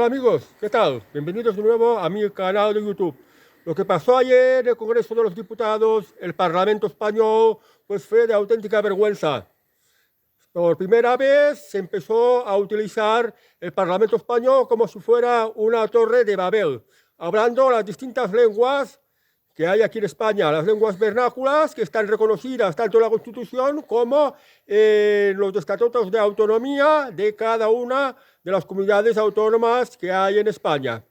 Hola amigos, ¿qué tal? Bienvenidos de nuevo a mi canal de YouTube. Lo que pasó ayer en el Congreso de los Diputados, el Parlamento Español, pues fue de auténtica vergüenza. Por primera vez se empezó a utilizar el Parlamento Español como si fuera una torre de Babel, hablando las distintas lenguas que hay aquí en España, las lenguas vernáculas que están reconocidas tanto en la Constitución como en los estatutos de autonomía de cada una de las comunidades autónomas que hay en España.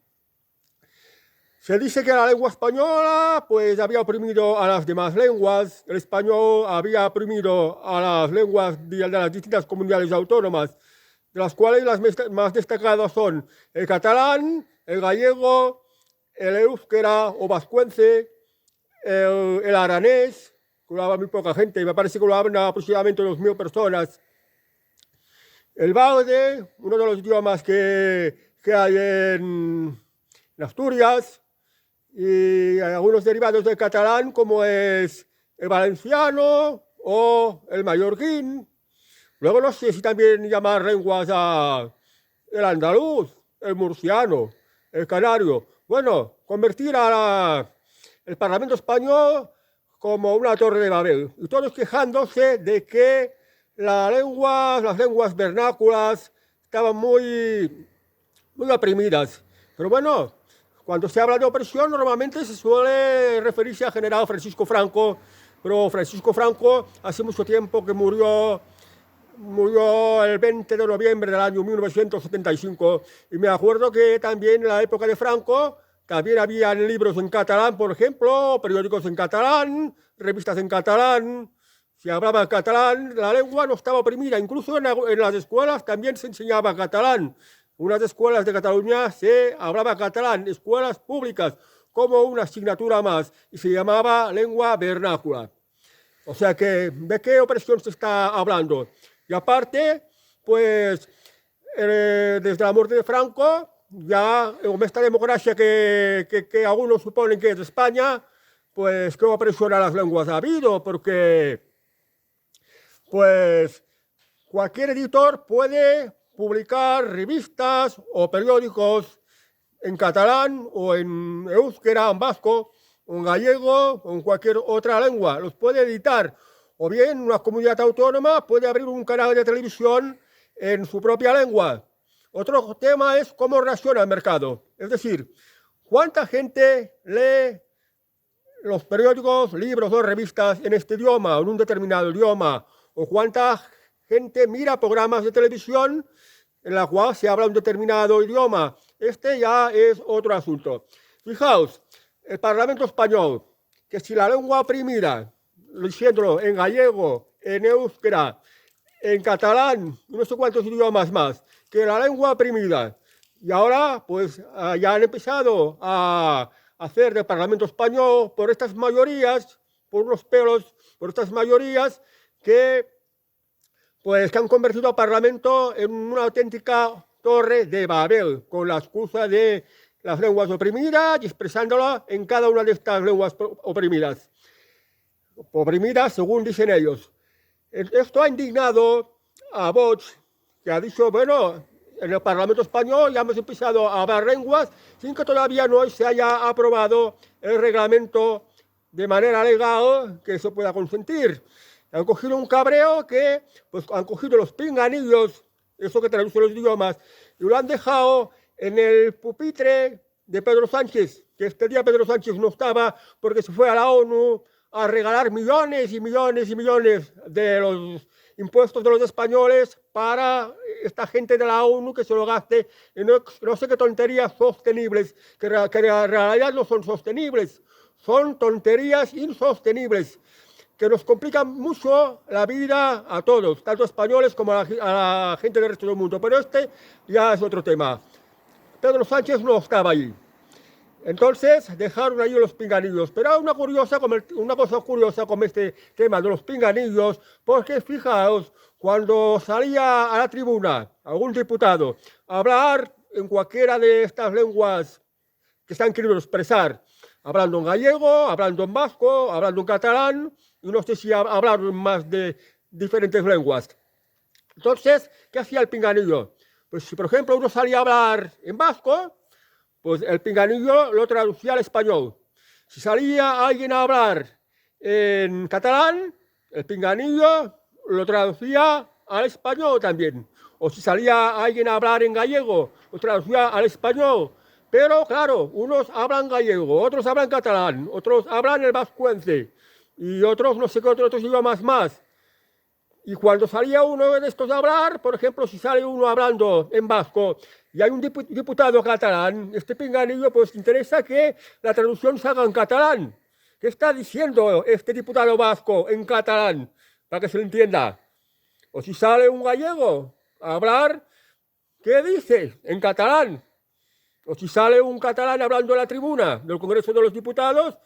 Se dice que la lengua española pues había oprimido a las demás lenguas, el español había oprimido a las lenguas de las distintas comunidades autónomas, de las cuales las más destacadas son el catalán, el gallego, el euskera o vascuence, el aranés, que lo habla muy poca gente, me parece que lo hablan aproximadamente 2.000 personas. El baude, uno de los idiomas que hay en Asturias, y algunos derivados del catalán, como es el valenciano o el mallorquín. Luego no sé si también llamar lenguas el andaluz, el murciano, el canario. Bueno, convertir el Parlamento Español como una torre de Babel. Y todos quejándose de que las lenguas vernáculas estaban muy oprimidas. Pero bueno, cuando se habla de opresión normalmente se suele referirse al general Francisco Franco, pero Francisco Franco hace mucho tiempo que murió el 20 de noviembre del año 1975, y me acuerdo que también en la época de Franco también habían libros en catalán, por ejemplo, periódicos en catalán, revistas en catalán, se hablaba en catalán, la lengua no estaba oprimida, incluso en las escuelas también se enseñaba catalán. Unas escuelas de Cataluña se hablaba catalán, escuelas públicas, como una asignatura más, y se llamaba lengua vernácula. O sea que, ¿de qué opresión se está hablando? Y aparte, pues, desde la muerte de Franco, ya en esta democracia que algunos suponen que es de España, pues, ¿qué opresión a las lenguas ha habido? Porque, pues, cualquier editor puede publicar revistas o periódicos en catalán o en euskera, en vasco, o en gallego o en cualquier otra lengua. Los puede editar. O bien una comunidad autónoma puede abrir un canal de televisión en su propia lengua. Otro tema es cómo reacciona el mercado. Es decir, cuánta gente lee los periódicos, libros o revistas en este idioma o en un determinado idioma, o cuánta gente mira programas de televisión en la cual se habla un determinado idioma. Este ya es otro asunto. Fijaos, el Parlamento Español, que si la lengua oprimida, diciéndolo en gallego, en euskera, en catalán, no sé cuántos idiomas más, que la lengua oprimida. Y ahora, pues, ya han empezado a hacer del Parlamento Español por estas mayorías, por unos pelos, por estas mayorías que han convertido al Parlamento en una auténtica torre de Babel, con la excusa de las lenguas oprimidas y expresándola en cada una de estas lenguas oprimidas. Oprimidas según dicen ellos. Esto ha indignado a Vox, que ha dicho, bueno, en el Parlamento Español ya hemos empezado a hablar lenguas sin que todavía no se haya aprobado el reglamento de manera legal que se pueda consentir. Han cogido un cabreo que, pues, han cogido los pinganillos, eso que traduce los idiomas, y lo han dejado en el pupitre de Pedro Sánchez, que este día Pedro Sánchez no estaba porque se fue a la ONU a regalar millones y millones y millones de los impuestos de los españoles para esta gente de la ONU que se lo gaste en no sé qué tonterías sostenibles, que en realidad no son sostenibles, son tonterías insostenibles, que nos complican mucho la vida a todos, tanto españoles como a la gente del resto del mundo. Pero este ya es otro tema. Pedro Sánchez no estaba allí. Entonces dejaron ahí los pinganillos. Pero hay una cosa curiosa con este tema de los pinganillos, porque fijaos, cuando salía a la tribuna algún diputado a hablar en cualquiera de estas lenguas que se han querido expresar, hablando en gallego, hablando en vasco, hablando en catalán, y no sé si hablaron más de diferentes lenguas. Entonces, ¿qué hacía el pinganillo? Pues si por ejemplo uno salía a hablar en vasco, pues el pinganillo lo traducía al español. Si salía alguien a hablar en catalán, el pinganillo lo traducía al español también. O si salía alguien a hablar en gallego, lo traducía al español. Pero claro, unos hablan gallego, otros hablan catalán, otros hablan el vascuence y otros no sé qué otros idiomas más. Y cuando salía uno de estos a hablar, por ejemplo, si sale uno hablando en vasco y hay un diputado catalán, este pinganillo pues interesa que la traducción se haga en catalán. ¿Qué está diciendo este diputado vasco en catalán? Para que se lo entienda. O si sale un gallego a hablar, ¿qué dice en catalán? O si sale un catalán hablando en la tribuna del Congreso de los Diputados,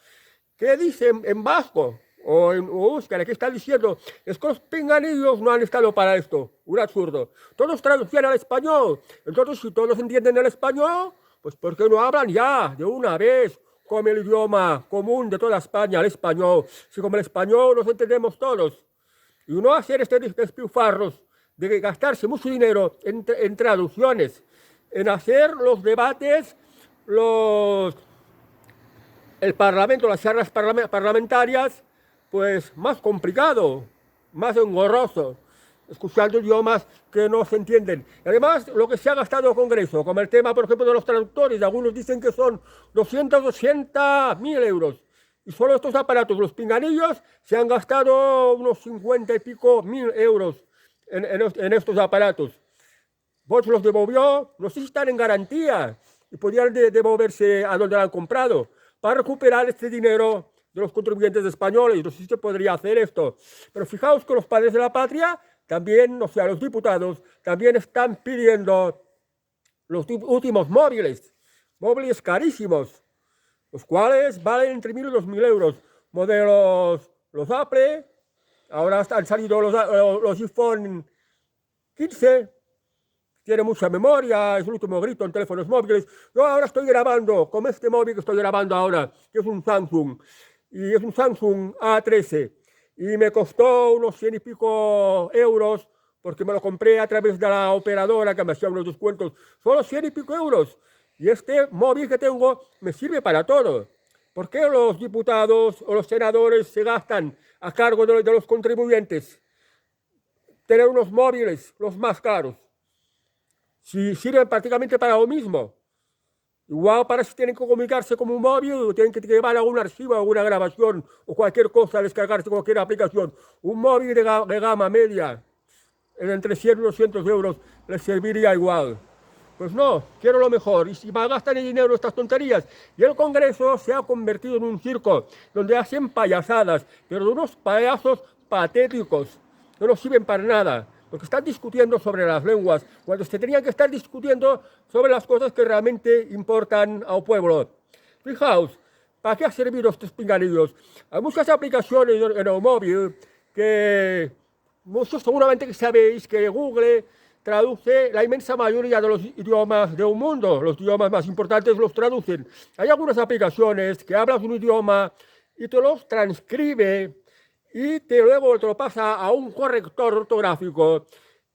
¿qué dice en vasco? O en euskera, ¿qué está diciendo? Es que los pinganillos no han estado para esto. Un absurdo. Todos traducían al español. Entonces, si todos entienden el español, pues ¿por qué no hablan ya, de una vez, como el idioma común de toda España, el español? Si como el español nos entendemos todos. Y no hacer este despilfarros de gastarse mucho dinero en traducciones, en hacer los debates, el Parlamento, las charlas parlamentarias, pues más complicado, más engorroso, escuchando idiomas que no se entienden. Y además, lo que se ha gastado el Congreso, como el tema, por ejemplo, de los traductores, algunos dicen que son 280.000 euros. Y solo estos aparatos, los pinganillos, se han gastado unos 50 y pico mil euros en estos aparatos. Vox los devolvió, no sé si están en garantía y podrían devolverse a donde lo han comprado para recuperar este dinero de los contribuyentes españoles. No sé si se podría hacer esto. Pero fijaos que los padres de la patria también, o sea, los diputados, también están pidiendo los últimos móviles carísimos, los cuales valen entre 1.000 y 2.000 euros. Modelos, los Apple, ahora han salido los iPhone 15, tiene mucha memoria, es el último grito en teléfonos móviles. Yo ahora estoy grabando, con este móvil que estoy grabando ahora, que es un Samsung, y es un Samsung A13, y me costó unos 100 y pico euros, porque me lo compré a través de la operadora que me hacía unos descuentos, solo 100 y pico euros. Y este móvil que tengo me sirve para todo. ¿Por qué los diputados o los senadores se gastan a cargo de los contribuyentes tener unos móviles los más caros? Si sirven prácticamente para lo mismo. Igual para si tienen que comunicarse como un móvil, o tienen que llevar algún archivo, alguna grabación o cualquier cosa, descargarse cualquier aplicación. Un móvil de gama media, entre 100 y 200 euros, les serviría igual. Pues no, quiero lo mejor. Y si gastan el dinero en estas tonterías. Y el Congreso se ha convertido en un circo donde hacen payasadas, pero de unos payasos patéticos, que no sirven para nada. Porque están discutiendo sobre las lenguas, cuando se tenían que estar discutiendo sobre las cosas que realmente importan al pueblo. Fijaos, ¿para qué han servido estos pinganillos? Hay muchas aplicaciones en el móvil que muchos seguramente que sabéis que Google traduce la inmensa mayoría de los idiomas del mundo. Los idiomas más importantes los traducen. Hay algunas aplicaciones que hablas un idioma y te los transcribe y luego te lo pasa a un corrector ortográfico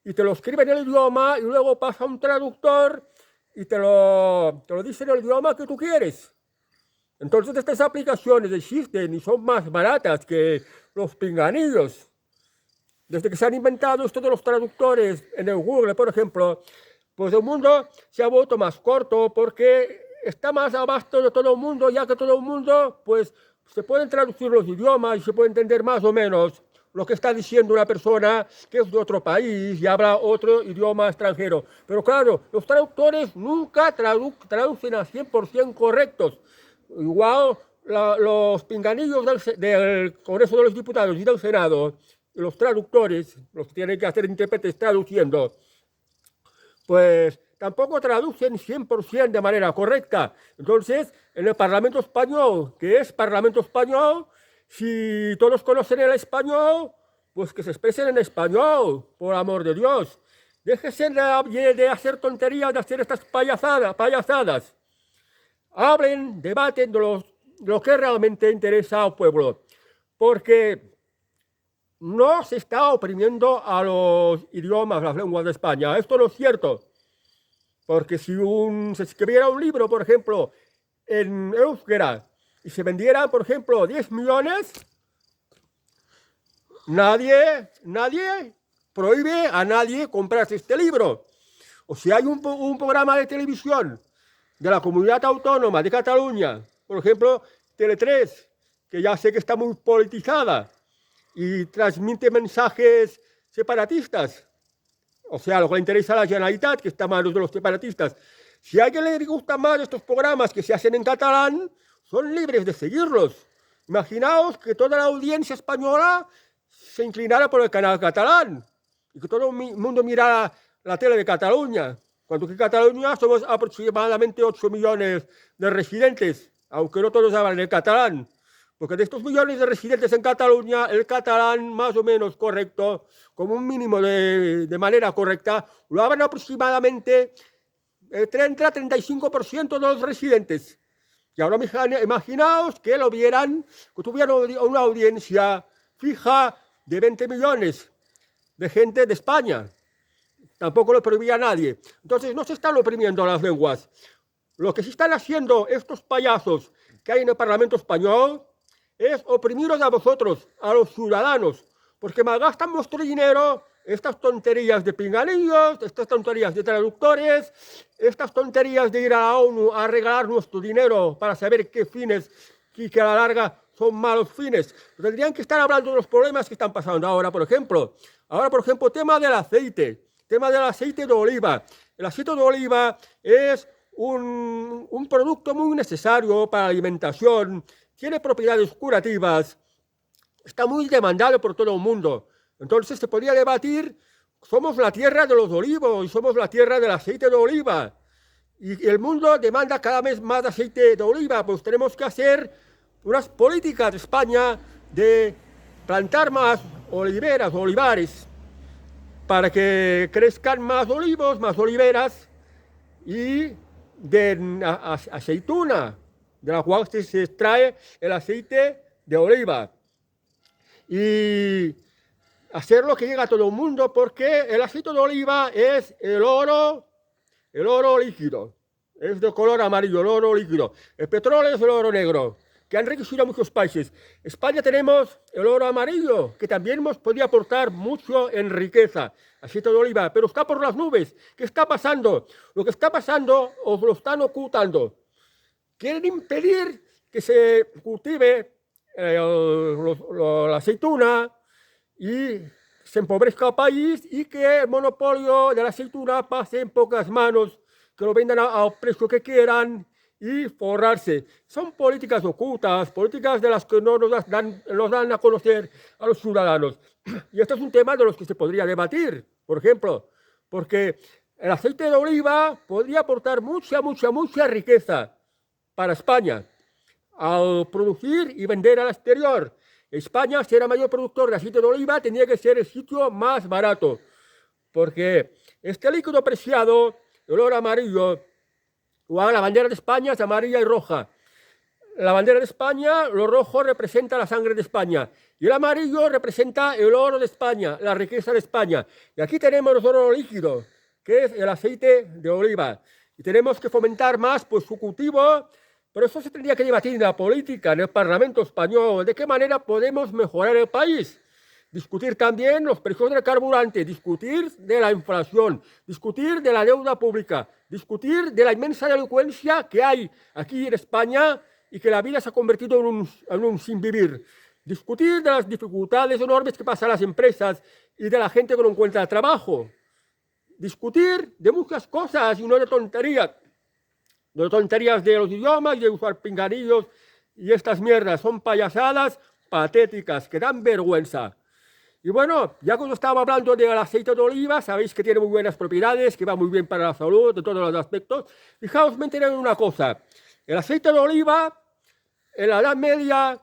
y te lo escribe en el idioma y luego pasa a un traductor y te lo dice en el idioma que tú quieres. Entonces estas aplicaciones existen y son más baratas que los pinganillos. Desde que se han inventado esto de los traductores en el Google, por ejemplo, pues el mundo se ha vuelto más corto porque está más abasto de todo el mundo, ya que todo el mundo pues se pueden traducir los idiomas y se puede entender más o menos lo que está diciendo una persona que es de otro país y habla otro idioma extranjero. Pero claro, los traductores nunca traducen a 100% correctos. Igual los pinganillos del Congreso de los Diputados y del Senado, los traductores, los que tienen que hacer intérpretes traduciendo, pues tampoco traducen 100% de manera correcta. Entonces, en el Parlamento Español, que es Parlamento Español, si todos conocen el español, pues que se expresen en español, por amor de Dios. Déjense de hacer tonterías, de hacer estas payasadas. Hablen, debaten de lo que realmente interesa al pueblo. Porque no se está oprimiendo a los idiomas, las lenguas de España. Esto no es cierto. Porque si se escribiera un libro, por ejemplo, en euskera y se vendieran, por ejemplo, 10 millones, nadie prohíbe a nadie comprarse este libro. O si hay un programa de televisión de la comunidad autónoma de Cataluña, por ejemplo, Tele3, que ya sé que está muy politizada y transmite mensajes separatistas, o sea, lo que le interesa a la Generalitat, que está a manos de los separatistas. Si a alguien le gustan más estos programas que se hacen en catalán, son libres de seguirlos. Imaginaos que toda la audiencia española se inclinara por el canal catalán y que todo el mundo mirara la tele de Cataluña, cuando que en Cataluña somos aproximadamente 8 millones de residentes, aunque no todos hablan el catalán. Porque de estos millones de residentes en Cataluña, el catalán más o menos correcto, como un mínimo de manera correcta, lo hablan aproximadamente el 30-35% de los residentes. Y ahora imaginaos que lo vieran, que tuvieran una audiencia fija de 20 millones de gente de España. Tampoco lo prohibía nadie. Entonces no se están oprimiendo las lenguas. Lo que se están haciendo estos payasos que hay en el Parlamento español es oprimiros a vosotros, a los ciudadanos, porque malgastan vuestro dinero, estas tonterías de pinganillos, estas tonterías de traductores, estas tonterías de ir a la ONU a regalar nuestro dinero para saber qué fines y que a la larga son malos fines. Tendrían que estar hablando de los problemas que están pasando ahora, por ejemplo. Ahora, por ejemplo, tema del aceite de oliva. El aceite de oliva es un producto muy necesario para la alimentación, tiene propiedades curativas, está muy demandado por todo el mundo. Entonces se podría debatir, somos la tierra de los olivos y somos la tierra del aceite de oliva. Y el mundo demanda cada vez más aceite de oliva, pues tenemos que hacer unas políticas de España de plantar más oliveras, olivares, para que crezcan más olivos, más oliveras y de aceituna, de la cual se extrae el aceite de oliva. Y hacerlo que llegue a todo el mundo, porque el aceite de oliva es el oro líquido. Es de color amarillo, el oro líquido. El petróleo es el oro negro, que han enriquecido a muchos países. España tenemos el oro amarillo, que también nos podría aportar mucho en riqueza. Aceite de oliva, pero está por las nubes. ¿Qué está pasando? Lo que está pasando os lo están ocultando. Quieren impedir que se cultive la aceituna y se empobrezca el país y que el monopolio de la aceituna pase en pocas manos, que lo vendan al precio que quieran y forrarse. Son políticas ocultas, políticas de las que no nos dan a conocer a los ciudadanos. Y este es un tema de los que se podría debatir, por ejemplo, porque el aceite de oliva podría aportar mucha riqueza para España al producir y vender al exterior. España, si era mayor productor de aceite de oliva, tenía que ser el sitio más barato, porque este líquido preciado, el oro amarillo, la bandera de España es amarilla y roja. La bandera de España, lo rojo representa la sangre de España y el amarillo representa el oro de España, la riqueza de España. Y aquí tenemos el oro líquido, que es el aceite de oliva. Y tenemos que fomentar más pues, su cultivo, pero eso se tendría que debatir en la política, en el Parlamento español, de qué manera podemos mejorar el país. Discutir también los precios del carburante, discutir de la inflación, discutir de la deuda pública, discutir de la inmensa delincuencia que hay aquí en España y que la vida se ha convertido en un sinvivir. Discutir de las dificultades enormes que pasan las empresas y de la gente que no encuentra trabajo. Discutir de muchas cosas y no de tonterías. De tonterías de los idiomas, de usar pinganillos y estas mierdas. Son payasadas patéticas que dan vergüenza. Y bueno, ya cuando estaba hablando del aceite de oliva, sabéis que tiene muy buenas propiedades, que va muy bien para la salud, de todos los aspectos. Fijaos, me enteré de una cosa. El aceite de oliva, en la Edad Media,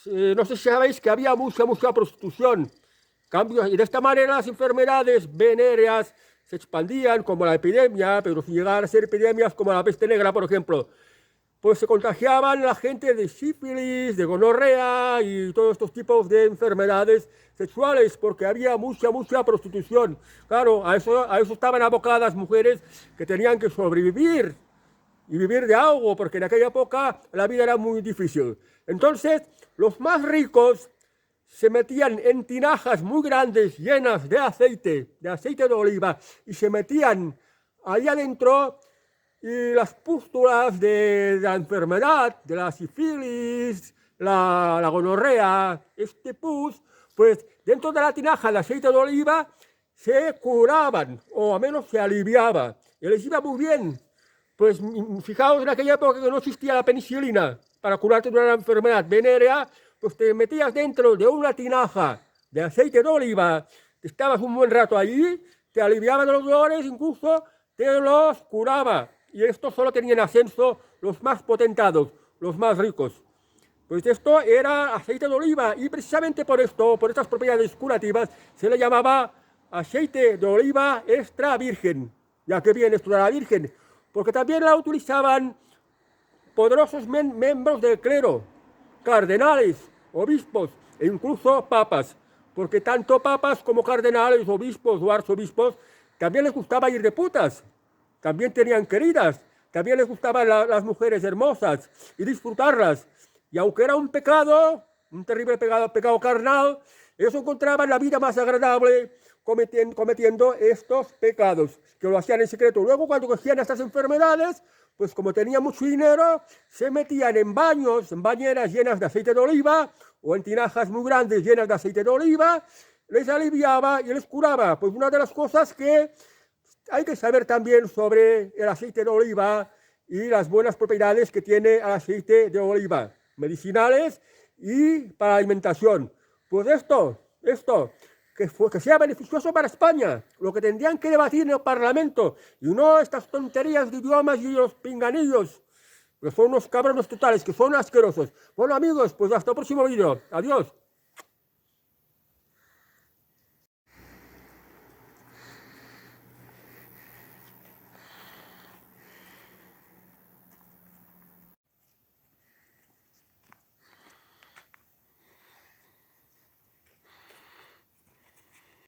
no sé si sabéis que había mucha prostitución. Y de esta manera las enfermedades venéreas se expandían, como la epidemia, pero sin llegar a ser epidemias como la peste negra, por ejemplo. pues se contagiaban la gente de sífilis, de gonorrea y todos estos tipos de enfermedades sexuales, porque había mucha prostitución. Claro, a eso estaban abocadas mujeres que tenían que sobrevivir y vivir de algo, porque en aquella época la vida era muy difícil. Entonces, los más ricos se metían en tinajas muy grandes llenas de aceite de oliva, y se metían ahí adentro, y las pústulas de la enfermedad, de la sífilis, la gonorrea, este pus, pues dentro de la tinaja de aceite de oliva se curaban, o al menos se aliviaba, y les iba muy bien. Pues fijaos, en aquella época que no existía la penicilina para curarte de una enfermedad venérea, pues te metías dentro de una tinaja de aceite de oliva, estabas un buen rato allí, te aliviaba de los dolores, incluso te los curaba. Y esto solo tenían ascenso los más potentados, los más ricos. Pues esto era aceite de oliva, y precisamente por esto, por estas propiedades curativas, se le llamaba aceite de oliva extra virgen. Ya que viene esto de la virgen, porque también la utilizaban poderosos miembros del clero, cardenales, obispos e incluso papas, porque tanto papas como cardenales, obispos o arzobispos también les gustaba ir de putas, también tenían queridas, también les gustaban las mujeres hermosas y disfrutarlas. Y aunque era un pecado, un terrible pecado carnal, ellos encontraban la vida más agradable cometiendo estos pecados, que lo hacían en secreto. Luego, cuando cogían estas enfermedades, pues como tenían mucho dinero, se metían en baños, en bañeras llenas de aceite de oliva, o en tinajas muy grandes llenas de aceite de oliva, les aliviaba y les curaba. Pues una de las cosas que hay que saber también sobre el aceite de oliva y las buenas propiedades que tiene el aceite de oliva, medicinales y para alimentación. Pues esto, que sea beneficioso para España, lo que tendrían que debatir en el Parlamento, y no estas tonterías de idiomas y los pinganillos, que son unos cabrones totales, que son asquerosos. Bueno, amigos, pues hasta el próximo vídeo. Adiós.